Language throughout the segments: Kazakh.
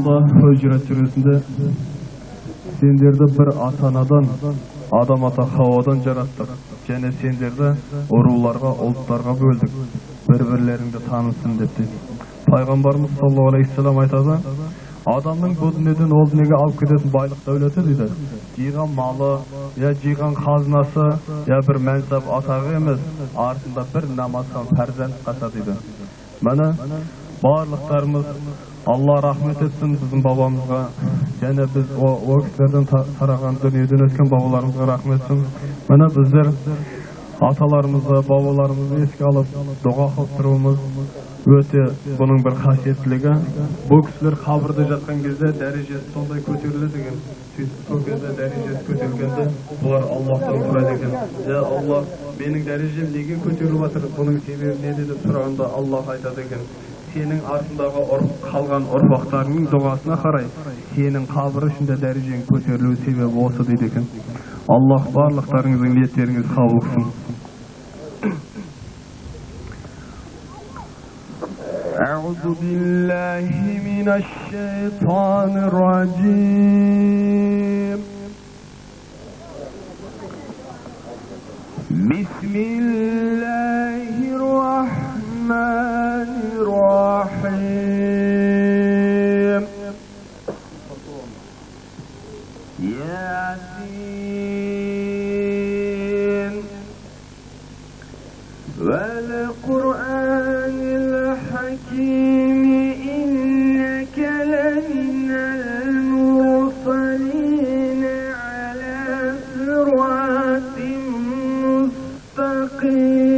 Kur'an'da Hucurat Suresi'nde senlerde bir atanadan adam ata havadan yarattık. Және senlerde urullarga, ultlarga böldük. Bir-birlerinde tanısın dedi. Peygamberimiz sallallahu aleyhi ve sellem aytadı. Adamның bu дүниеден ол дүниеге алып кететін байлық дәулеті дейді. Жиған малы, я жиған қазынасы, я бір мәнсап атағы емес, артында бір намазхан перзент қаса дейді. Міне барлықтарымыз Алла рахмет етсін біздің бабамызға, және біз о кісілерден тараған дүниеден өткен бабаларымызға рахмет етсін. Міне біздер аталарымызды, бабаларымызды еске алып, дұға қылып тұруымыз өте бұның бір қасиеттілігі. Бұл кісілер қабірде жатқан кезде дәрежесі сондай көтеріледі екен. Сөйтіп сол кезде дәрежесі көтерілгенде бұлар Аллахтан сұрайды екен. Я Аллах, менің дәрежем неге көтеріліп жатыр? Бұның себебі неде деп сұрағанда Аллах айтады екен. Сенің артындағы қалған ұрпақтарыңның дұғасына қарай, сенің қабір ішінде дәрежең көтерілу себебі осы дейді екен. Аллах барлықтарыңыздың ниеттеріңіз қабыл қылсын. أعوذ بالله من الشيطان الرجيم. بسم الله الرحمن الرحيم. ياسين والقرآن الحكيم إنك لمن المرسلين على صراط مستقيم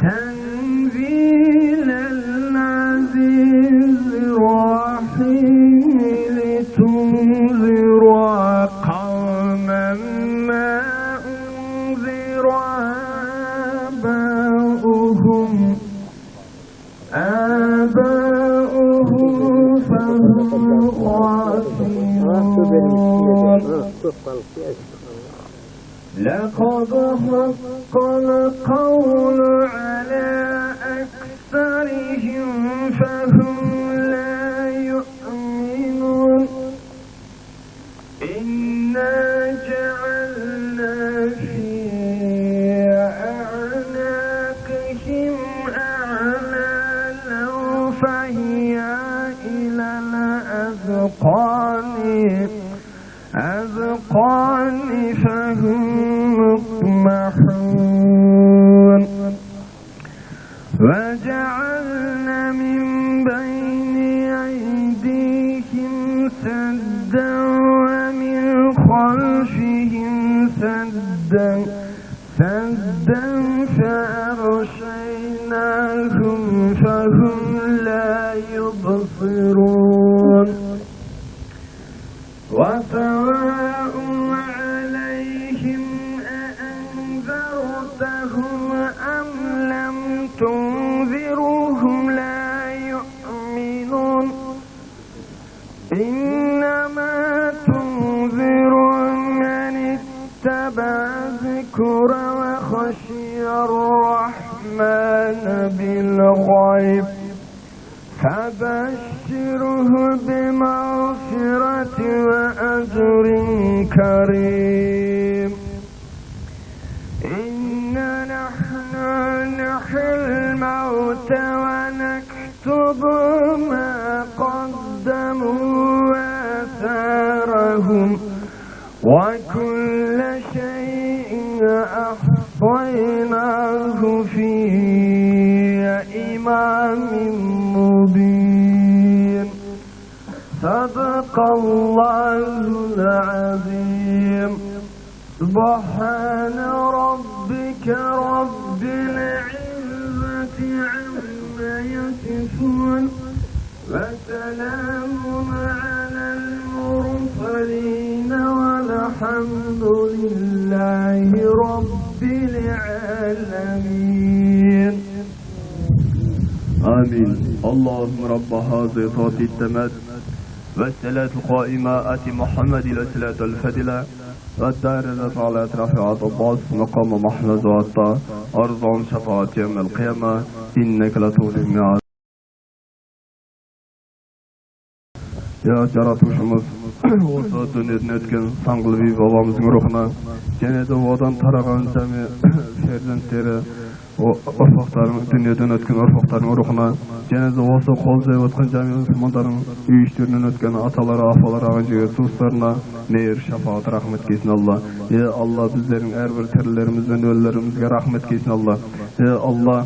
تنزيل العزيز الرحيم لتنذر قوما ما أنذر آباؤهم فهم غافلون. لقد حق القول على أكثرهم فهم لا يؤمنون. إنا جعلنا في أعناقهم أغلالا فهي إلى الأذقان فهم مقمحون. وجعلنا من بين أيديهم سدا ومن خلفهم سدا فأغشيناهم فهم لا يبصرون. وسواء عليهم أأنذرتهم أم لم تنذرهم لا يؤمنون. إنما تنذر من اتبع الذكر وخشي الرحمن بالغيب فبشره بمغفرة وأجر كريم. إنا نحن نحيي الموتى ونكتب ما قدموا وآثارهم وكل شيء أحصيناه في إمام مبين. صدق الله العظيم. سبحان ربك رب العزة عما يصفون وسلام على المرسلين والحمد لله رب العالمين. آمين. اللهم رب هذه صلاة التمات والصلاة القائمة آت محمد الصلاة الفضيلة والدار على رفعت الضاس مقام محمد وعطا أرض شفاعة يوم القيامة إنك لتولي الميعاد. Ya yaratmışımız olsa dünyadan ötken Sangılı Bibi babamızın ruhuna, gene de odan taragan jami ferzentleri, o orfakların, dünyadan ötken orfakların ruhuna, gene de olsa kol zeyip atkan jami Müslümanların üyüşlerinden ötken ataları, afaları, ağacıya, tuğuslarına neyir, şafaat, rahmet kesin Allah. Ya Allah bizlerin her bir terilerimizden ölülerimizge rahmet kesin Allah. Ya Allah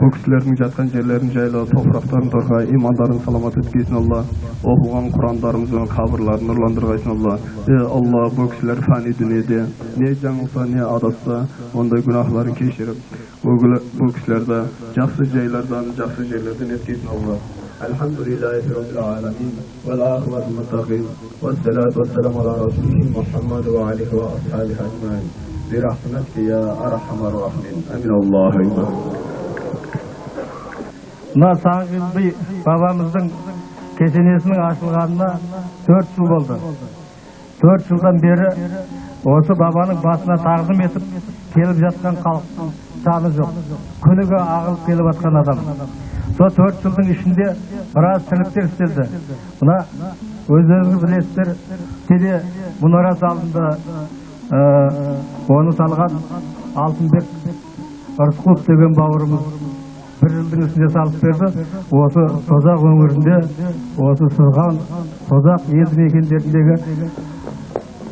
bu kişilerin jatkan yerlerin jayla, toprakların torga, imanların salamat etkesin Allah. Okugan Kur'anlarımızın kabirlerini nurlandırgaysın Allah. Ya Allah bu kişiler fani dünyada ne canılsa ne adassa onda günahların keşirip bu kişilerde жақсы jaylardan жақсы yerlerden etkesin Allah. Elhamdülillahi Rabbil Alamin vel âkıbetu muttaqin ve salatu vesselamu ala Resulih Muhammed ve alihi ve ashabihi ecmaîn. Bi rahmetike ya erhamer rahimin. Amin Allahümme. Mына Sangılı babamыздың кесенесінің ашылғанына 4 жыл болды. 4 жылдан бері осы бабаның басына тағзым етіп келіп жатқан халықтың саны жоқ. Күніге ағылып келіп жатқан адам. Сол 4 жылдың ішінде біраз тірліктер істелді. Мына өздеріңіз білесіздер, кейде мұнара салынды, оны салған Алтынбек Рысқұлов деген бауырымыз 1 жылдың ішінде салып берді. Осы Созақ өңірінде, осы Сырған, Созақ елді мекендеріндегі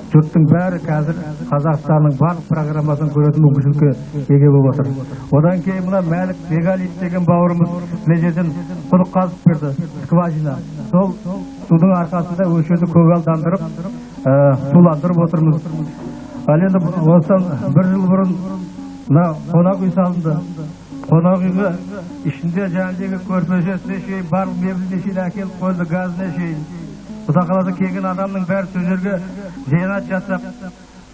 жұрттың бәрі қазір Қазақстанның барлық программасын көретін мүмкіншілікке еге болып отыр. Одан кейін мына Мәлік Бегалиев деген бауырымыз мына жерден құдық қазып берді, скважина. Сол судың арқасында осы жерді көгалдандырып, суландырып отырмыз. Ал енді осыдан 1 жыл бұрын мына қонақ үй салынды. Қонақ үйге ішінде жаңағы көрпешесіне шейін, барлық мебеліне шейін әкеліп қойды, газына шейін. Құда қаласа келген адамның бәрі сол жерге зиярат жасап,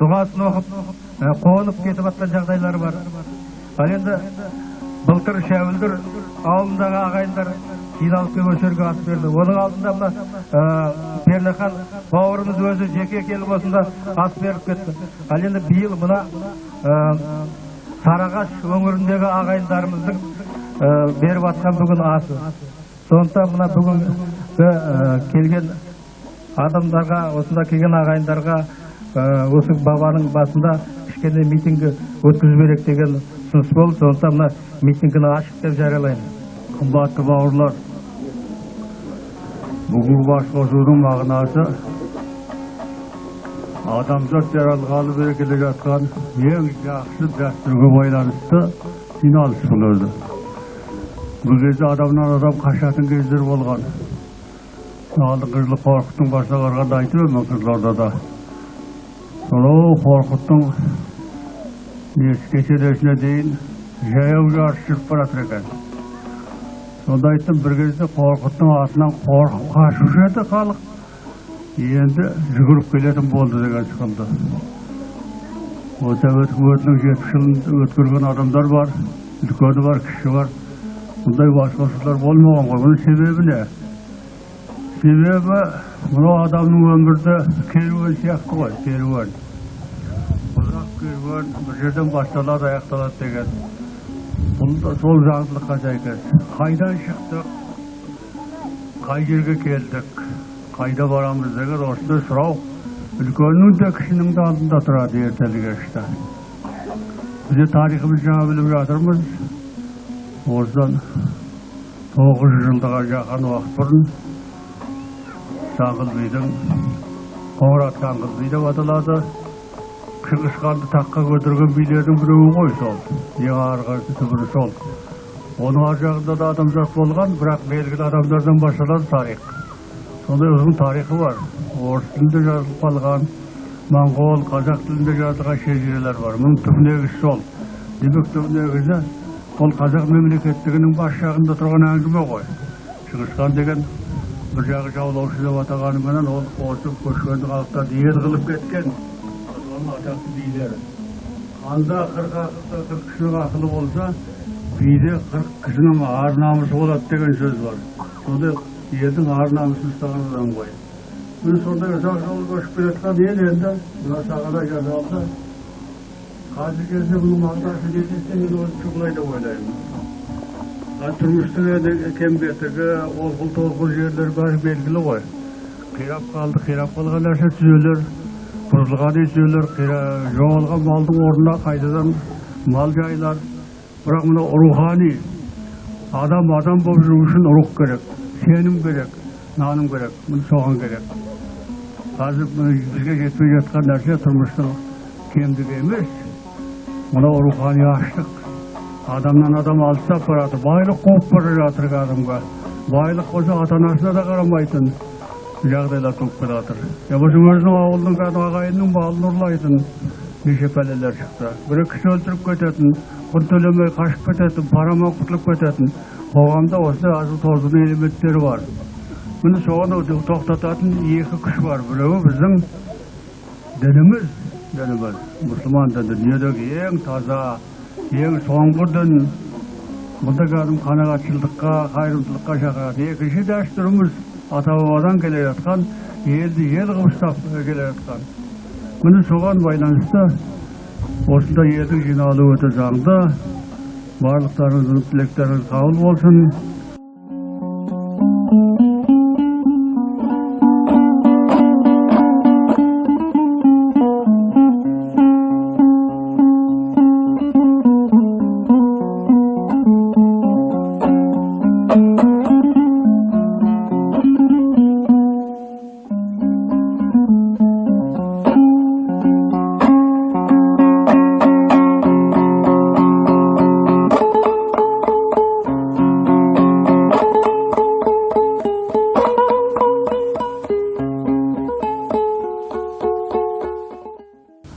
дұғасын оқып, қонып кетіп жатқан жағдайлары бар. Ал енді былтыр Шәуілдір ауылындағы ағайындар жиналып келіп осы жерге ас берді. Оның алдында мына Пернехан бауырымыз өзі жеке келіп осында ас беріп кетті. Ал енді биыл мына Сарыағаш өңіріндегі ағайындарымыздың беріп жатқан бүгін асы. Сондықтан мына бүгін келген адамдарға, осында келген ағайындарға осы бабаның басында кішкене митингі өткізу керек деген ұсыныс болды. Сондықтан мына митингіні ашық деп жариялаймын. Қымбатты бауырлар, бүгінгі басқосудың мағынасы адамзат жаралғалы бері келе жатқан ең жақсы дәстүрге байланысты жиналыс болды. Бұл кезде адамнан адам қашатын кездер болған. Алдыңғы Қорқыттың басына барғанда айтып едім Қызылордада. Сол Қорқыттың кешелесіне дейін жаяу жарыс жүріп бара жатыр екен. Сонда айттым, бір кезде Қорқыттың атынан қорқып қашушы еді халық. Енді жүгіріп келетін болды деген шығылды. Осы өтінің 70 жылын өткерген адамдар бар, үлкені бар, кіші бар. Бұндай басқосулар болмаған ғой. Бұның себебі не? Себебі мынау адамның өмірді керуен сияқты ғой, керуен. Ұзақ керуен бір жерден басталады, аяқталады деген. Бұл да сол заңдылыққа сәйкес. Қайдан шықтық? Қай жерге келдік? Қайда барамыз деген осындай сұрау үлкеннің де кішінің де алдында тұрады ертелі-кеште. Біз тарихымыз жаңа біліп жатырмыз. Осыдан 900 жылға жақын уақыт бұрын Саңғыл бидің, Қоңырат Саңғыл би деп аталады. Шыңғыс ханды таққа көтерген билердің біреуі ғой сол. Ең арғы түбірі сол. Оның ар жағында да адамзат болған, бірақ белгілі адамдардан басталады тарих. Сондай ұзын тарихы бар. Орыс тілінде жазылып қалған, моңғол, қазақ тілінде жазылған шежірелер бар. Мұның түп негізі сол. Демек түп негізі ол қазақ мемлекеттігінің бас жағында тұрған әңгіме ғой. Шыңғыс хан деген бір жағы жаулаушы деп атағанымен ол қосып көшкенді халықтан ел қылып кеткен. Оның атақты билері. Ханда 40 кісінің ақылы болса, биде 40 кісінің ар намысы болады деген сөз бар. Сондай елдің ар намысын ұстаған адам ғой. Мен сондай ұзақ жол көшіп келеткен ел енді мына сағада жазалды. Қазір кезде бұның мағынасы жетесен мен оны шұғылай деп ойлаймын. Тұрмыстың кем кетігі, олқыл-толқыл жерлер бар белгілі ғой. қирап қалған нәрсе түзелер, бұзылған түзелер, жоғалған малдың орнына қайтадан мал жайлар. Бірақ мына рухани адам болып жүру үшін рух керек, сенім керек, наным керек, мұны соған керек. Қазір бізге жетпей жатқан нәрсе тұрмыстың кемдігі емес. Мына рухани аштық. Адамнан адам алыстап барады, байлық қуып бара жатыр адамға. Байлық болса ата-анасына да қарамайтын жағдайлар туып келе жатыр. Болса өзінің ауылдың ағайынның малын ұрлайтын неше пәлелер шықты. Біреу кісі өлтіріп кететін, құн төлемей қашып кететін, парамен құтылып кететін. Қоғамда осындай азу-тозудың элементтері бар. Міне соған тоқтататын екі күш бар. Біреуі біздің дініміз. Мұсылман діні дүниедегі ең таза, ең соңғы дін. Бұнда кәдім қанағатшылдыққа, қайырымдылыққа шақырады. Екінші дәстүріміз ата-бабадан келе жатқан, елді ел қылып ұстап келе жатқан. Міне соған байланысты осында елдің жиналуы өте заңды. Барлықтарыңыздың тілектеріңіз қабыл болсын.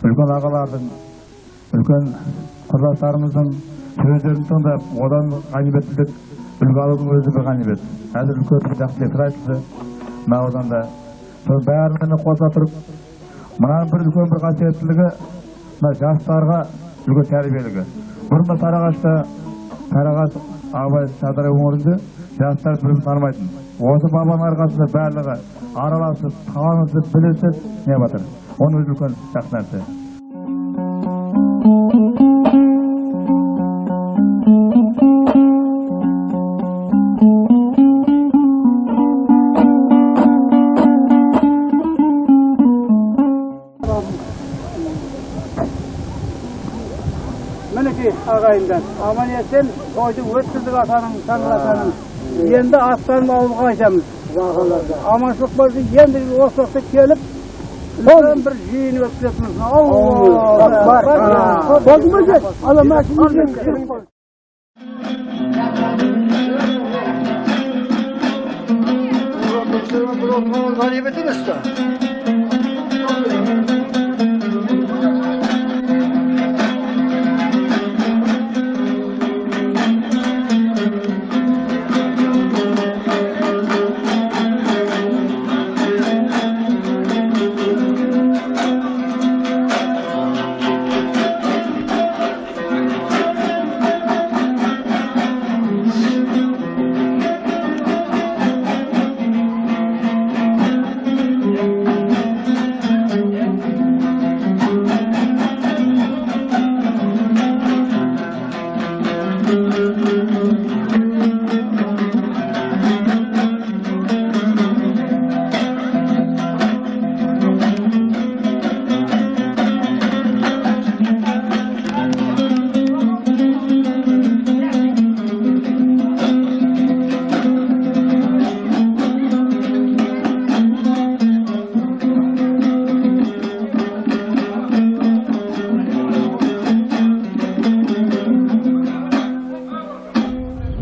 Үлкен ағалардың, үлкен құрдастарымыздың сөздерін тыңдап, одан ғанибеттілік үлгі алудың өзі бір ғанибет. Әзір үлкен жақсы лекер айтылды, мынаудан да. Сол бәрімен қоса тұрып, мынаның бір үлкен бір қасиеттілігі, жастарға үлкен тәрбиелігі. Бұрында Сарыағаш Абай Шадырай өңірінде жастар бір танымайтын. Осы бабаның арқасында барлығы араласып, танысып, білісіп не батыр. Оның өзі үлкен жақсы нәрсе. Мінекей ағайындар, аман есен тойды өткіздік атаның, таңылатаның. Енді аттанып ауылға қайтамыз. Аманшылық болсын, енді осы уақытта келіп, үлкен бір жиын өткізетіміз. Болдың ба жет? Ала мәшін жет.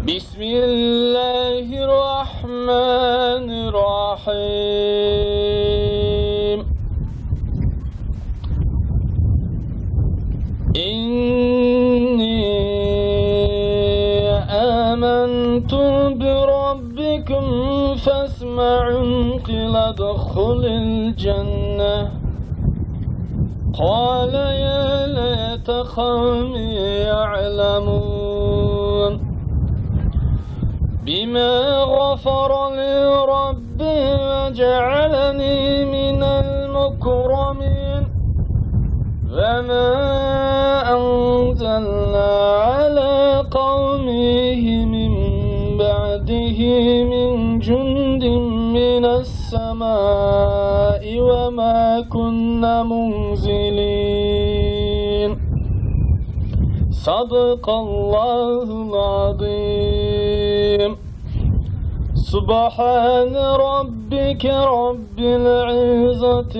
Bismillahirrahmanirrahim. İnni amantu bi rabbikum fasma'un qila dkhulil jannah. Qala ya layta qawmi ya'lamun. بما غفر لي ربي وجعلني من المكرمين وما أنزلنا على قومه من بعده من جند من السماء وما كنا منزلين صدق الله العظيم سبحان ربك رب العزة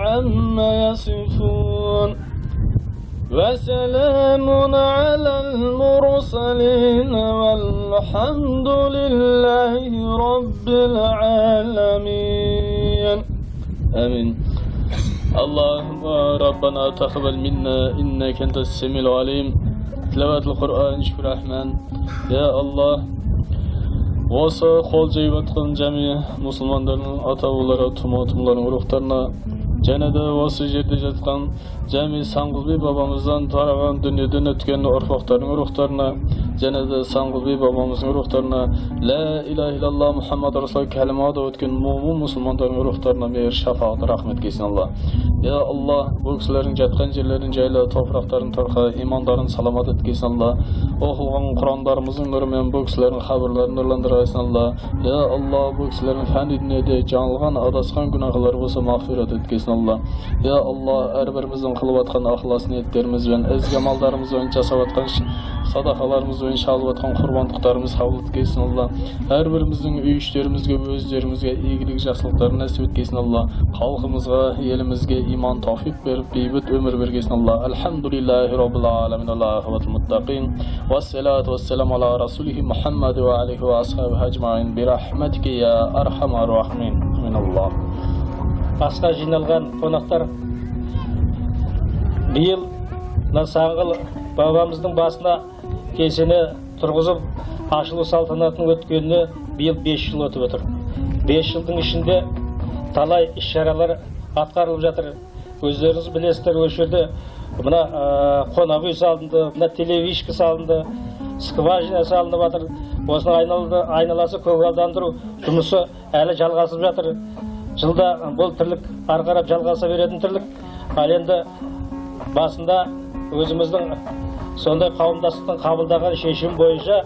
عما يصفون وسلام على المرسلين والحمد لله رب العالمين آمين اللهم ربنا تقبل منا إنك أنت السميع العليم تلاوة القرآن شكر الرحمن يا الله осы қол жайып жатқан жами мұсылмандардың ата-бабалары тұматымлардың рухтарына және де осы жерде жатқан жами Саңғылби бабамыздан тараған дүниеден өткен ұрпақтардың рухтарына және де Саңғылби бабамыздың рухтарына ла илаха иллаллах Мұхаммад расул кәлимада өткен мұмин мұсылмандардың рухтарына мейір шафаат рахмет келсін Алла. Я Алла, бұл кісілердің жатқан жерлерін жайлы, топырақтарын торқа, имандарын саламат еткесін Алла. Оқылған құрандарымыздың нұрымен бұл кісілердің хабарларын нұрландырғайсын Алла. Я Алла, бұл кісілердің фәнди дүниеде жаңылған, адасқан күнәһарлар болса мағфират еткесін Алла. Я Алла, әрбіріміздің қылып атқан ақылас ниеттерімізбен, ізгі амалдарымызбен жасап атқан садақаларымызбен шалып атқан құрбандықтарымыз қабыл еткесін Алла. Әрбіріміздің үй іштерімізге, өздерімізге игілік жақсылықтарын нәсіп еткесін Алла. Халқымызға, елімізге иман тауфиқ беріп, бейбіт өмір бергесін Алла. Алхамдулиллахи раббил аламин аллаху муттақин. Вассалату вассаламу ала расулихи Мухаммад ва алейхи ва асхабихи ажмаин бирахматика я архамар рахимин. Амин Аллах. Асқа жиналған қонақтар, биыл Саңғыл бабамыздың басына кесені тұрғызып, ашылу салтанатының өткеніне биыл 5 жыл өтіп отыр. 5 жылдың ішінде талай іс-шаралар атқарылып жатыр. Өздеріңіз білесіздер, осы жерде мына қонақ үй салынды, мына телевишка салынды, скважина салынып жатыр. Осының айналасы көгалдандыру жұмысы әлі жалғасып жатыр. Жылда бұл тірлік ары қарап жалғаса беретін тірлік. Ал енді басында өзіміздің сондай қауымдастықтың қабылдаған шешім бойынша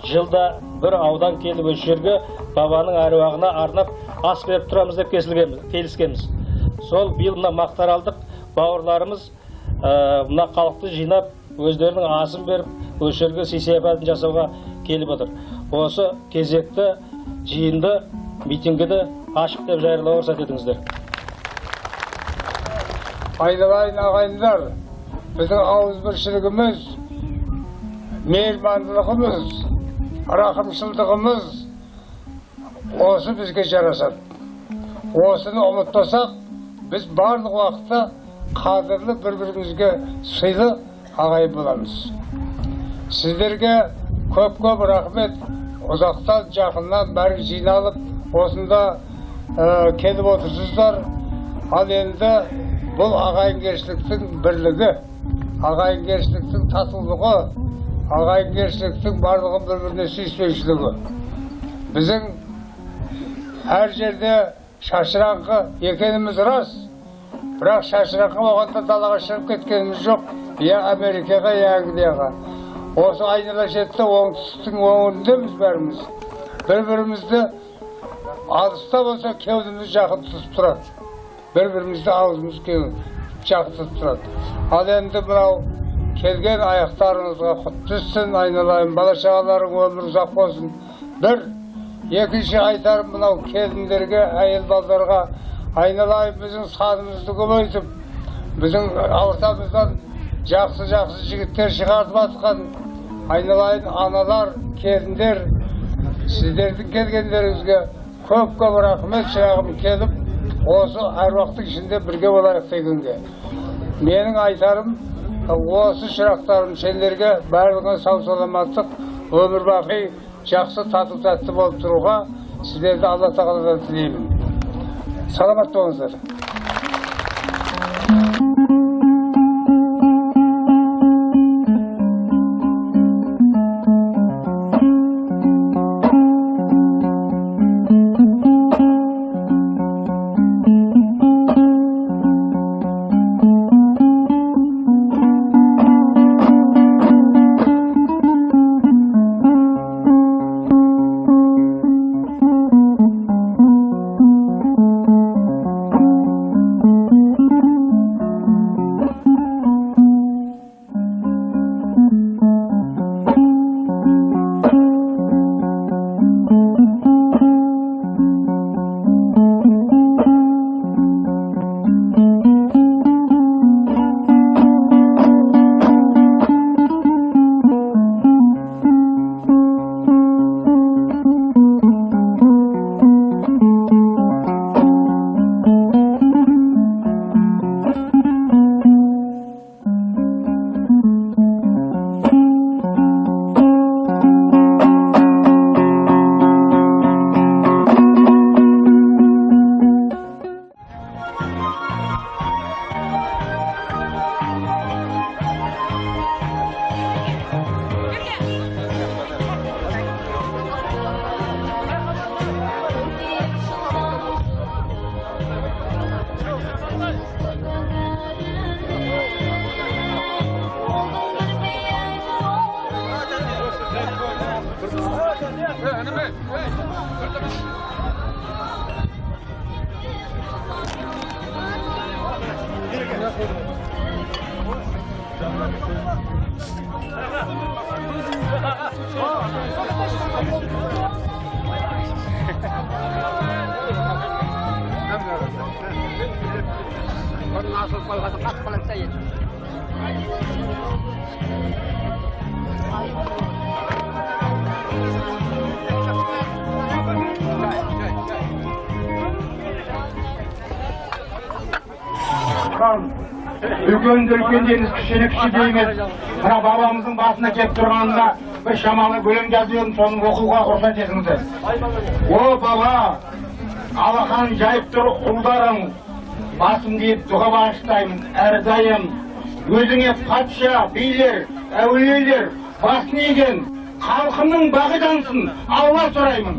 жылда бір аудан келіп осы жерге бабаның әруағына арнап ас беріп тұрамыз деп келіскенбіз. Сол биыл мына Мақтааралдық бауырларымыз мына халықты жинап, өздерінің асын беріп, осы жерге сый-сияпатын жасауға келіп отыр. Осы кезекті жиынды, митингіді ашық деп жариялауға рұқсат етіңіздер. Айналайын ағайындар, біздің ауызбіршілігіміз, мейірбандылығымыз, рақымшылдығымыз осы бізге жарасады. Осыны ұмытпасақ, біз барлық уақытта қадірлі бір-бірімізге сыйлы ағайын боламыз. Сіздерге көп-көп рахмет. Ұзақтан, жақыннан бәрі жиналып, осында келіп отырсыздар. Ал енді бұл ағайынгершіліктің бірлігі, ағайынгершіліктің татулығы, ағайынгершіліктің барлығын бір-біріне сүйіспеншілігі. Біздің әр жерде шашыраңқы екеніміз рас, бірақ шашыраңқы болғанда далаға шығып кеткеніміз жоқ. Я Америкаға, я Англияға. Осы айнала жетті оңтүстіктің өңіріндеміз бәріміз. Бір-бірімізді алыста болса кеудеміз жақын тұтып тұрады. Бір-бірімізді аузымыз жақын тұтып тұрады. Ал енді мынау келген аяқтарыңызға құт түссін, айналайын, бала-шағаларың өмір ұзақ болсын. Бір, екінші айтарым мынау келіндерге, әйел балдарға айналайын, біздің санымызды көбейтіп, біздің ортамыздан жақсы жігіттер шығартып атқан айналайын аналар, келіндер, сіздердің келгендеріңізге көп-көп рахмет шырағым келіп, осы әруақтың ішінде бірге болайық дегенге. Менің айтарым, осы шырақтарым сендерге барлығына сау-саламаттық, өмір бақи жақсы тату-тәтті болып тұруға сіздерді Алла тағаладан тілеймін. Саламат болыңыздар. Үлкен дейміз, кішіні кіші дейміз. Мына бабамыздың басына келіп тұрғанында бір шамалы өлең жазып соны оқуға рұқсат етіңіздер. О баба, алақан жайып тұр ұлдарың, басым дейіп дұға бағыштаймын әрдайым. Өзіңе патша, билер, әулиелер, басын иген, халқымның бағыдансın, Алла сұраймын.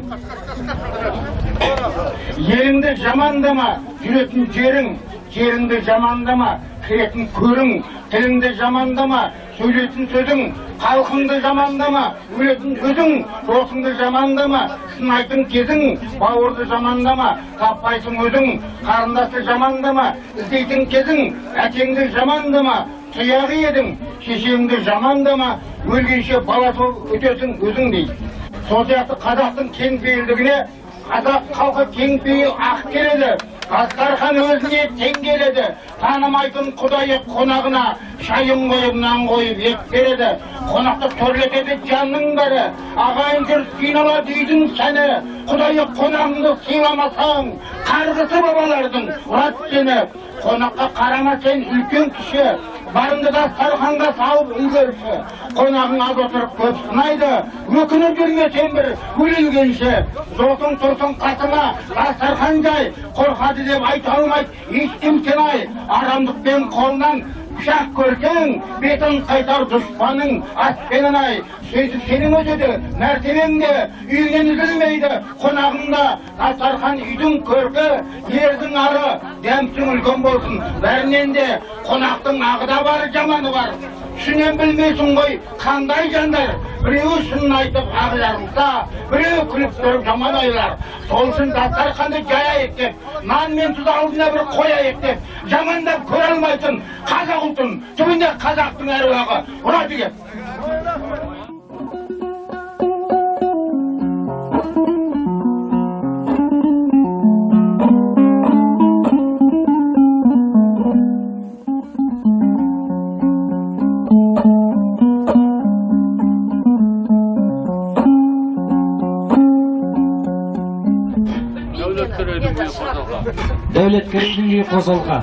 Еліңді жамандама, жүретін жерің, жеріңді жамандама, кіретін көрің, тіліңді жамандама, сөйлетін сөзің, халқыңды жамандама, өлетін өзің, досыңды жамандама, сынайтын кезің, бауырды жамандама, таппайсың өзің, қарындасты жамандама, іздейтін кезің, әкеңді жамандама, тұяғы едің, шешеңді жамандама, өлгенше баласы өтесің өзің дейді. Сол сияқты қазақтың кең пейілдігіне қазақ халқы кең пейіл ақ келеді. Дастархан өзіне тең келеді, танымайтын құдайы қонағына шайын қойып, нан қойып ет береді. Қонақты төрлетеді жанның бәрі, ағайын жұрт қиналады үйдің сәні. Құдайы қонағыңды сыйламасаң, қарғысы бабалардың ұрат сені. Қонаққа қарама сен үлкен кіші, барыңды дастарханға салып үлгерші. Қонағың аз отырып көп сынайды, өкініп жүрмесен бір өлілгенше. Досың тұрсын қасыңа, дастархан жай, қорқады деп айта алмайды, ешкім сенай. Арамдықпен қолынан пышақ көрсең, бетін қайтар дұшпаның атпенен ай. Сөйтіп сенің өтеді, мәртебеңде, үйінен үзілмейді, қонағыңда дастархан үйдің көркі, ердің ары, дәмсің үлкен болсын. Бәрінен де қонақтың ағыда бар, жаманы бар. Шынен білмейсің ғой, қандай жандар. Біреуі шынын айтып ағы жарылса, біреуі күліп тұрып жаман ойлар. Сол үшін дастарханды жаяйық деп, нан мен тұз алдына бір қояйық деп, жамандап көре алмайтын қазақ ұлтын, түбінде қазақтың әруағы ұрады кеп. Дәулеткерейдің үйі қосылға.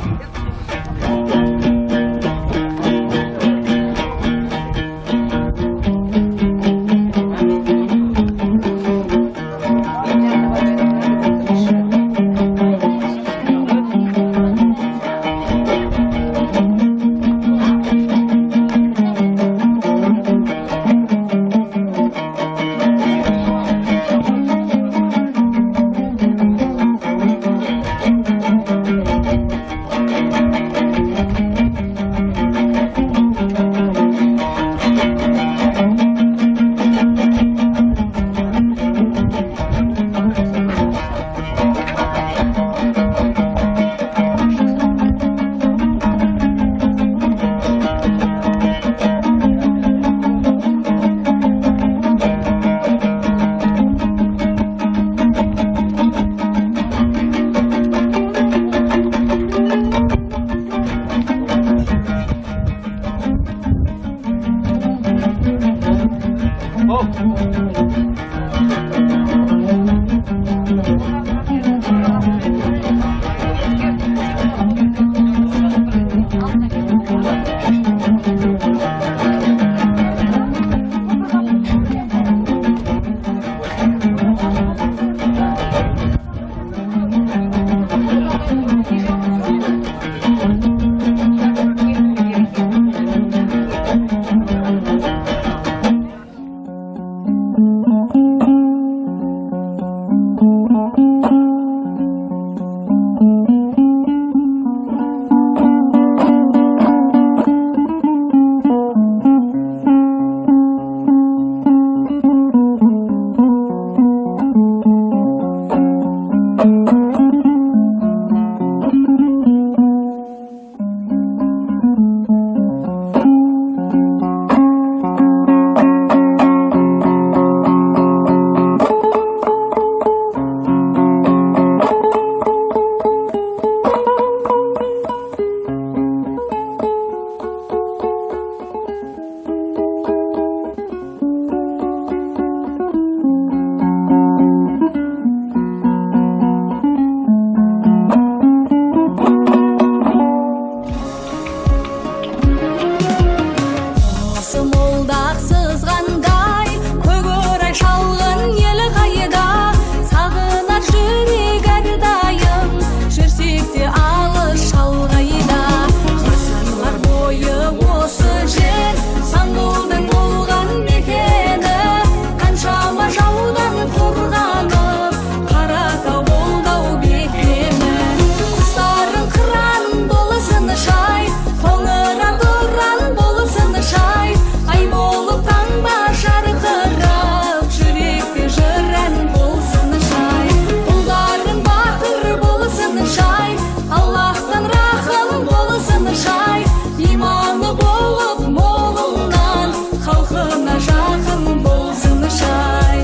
жақын болсын шай.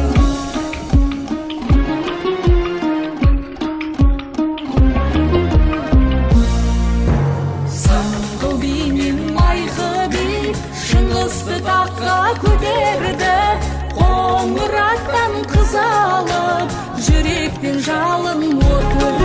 Саңғыл бимен майқы би шыңғысты таққа көтерді. Қоңыраттан қыз алып жүректен жалын оты